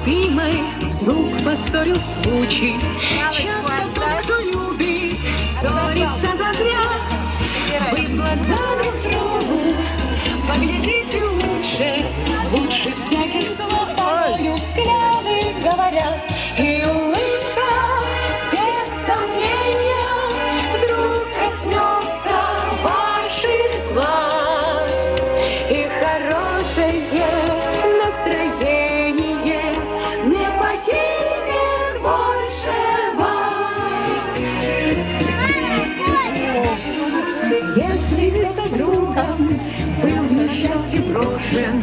любимой вдруг поссорил случай. Часто тот, кто любит, ссорится зазря. Вы в глаза друг другу поглядите лучше, лучше всяких слов порою взгляды говорят. И улыбка, без сомнения, вдруг коснется ваших глаз. И хорошее настроение не покинет больше вас. Если где-то другом был в несчастье брошен,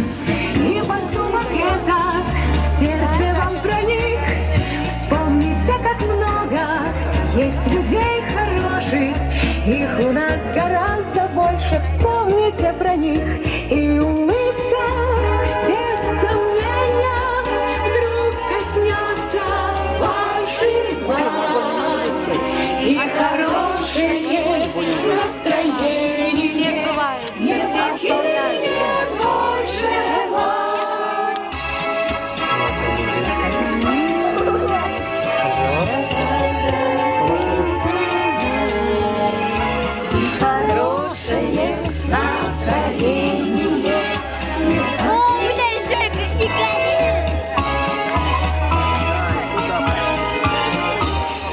и поступок этот в сердце вам проник, вспомните, как много есть людей хороших, их у нас гораздо больше, вспомните про них. И улыбка, без сомнения, вдруг коснется ваших глаз. И хорошее настроение не покинет больше вас. Хорошее настроение.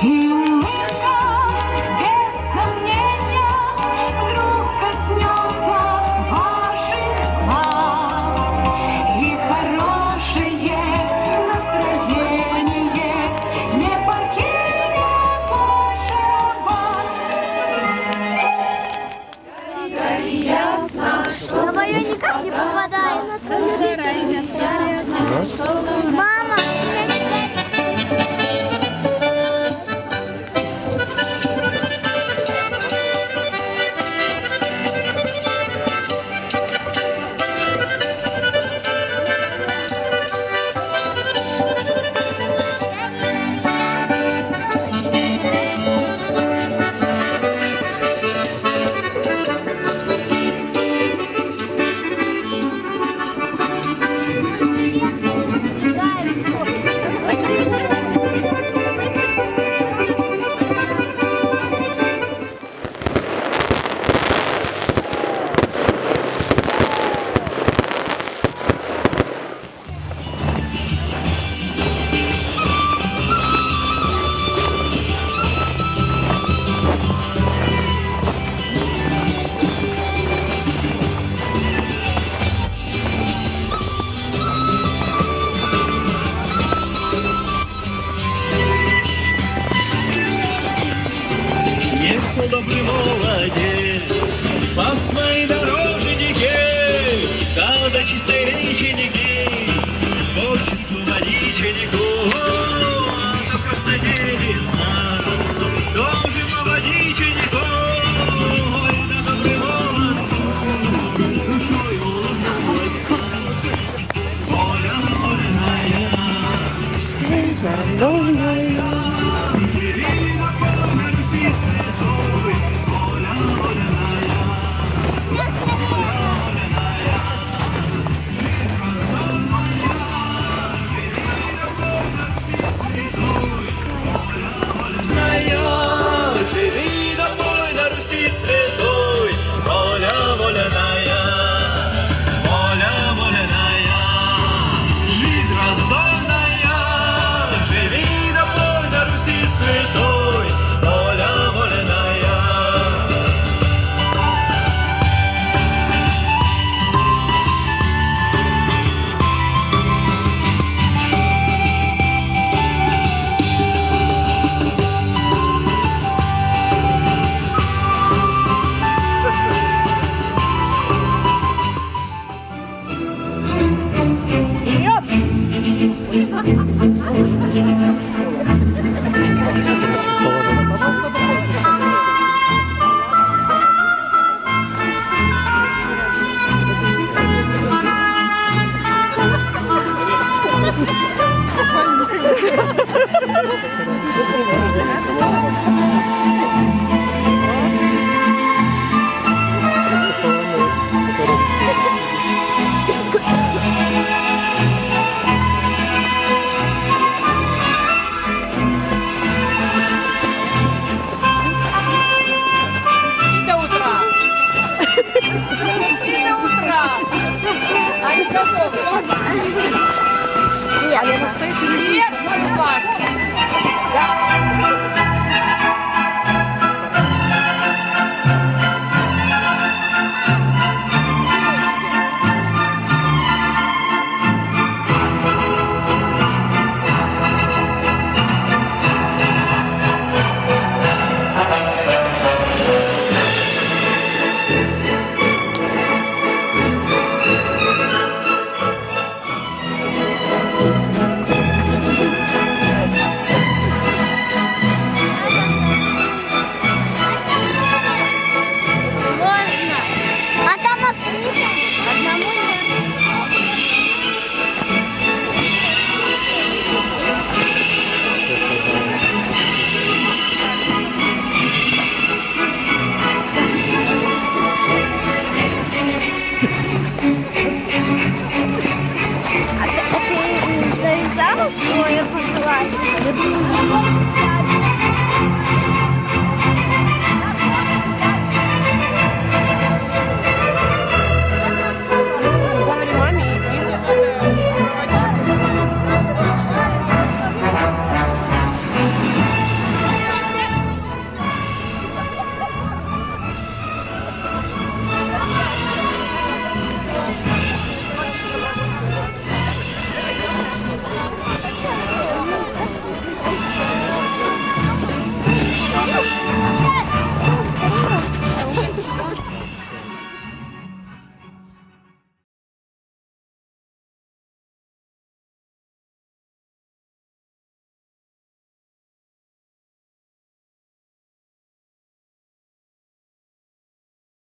И улыбка, без сомнения, вдруг коснется ваших глаз. И хорошее настроение не покинет больше вас. Ясно, что На мое никак не попадает. Мама! Ехал добрый молодец по своей дороге.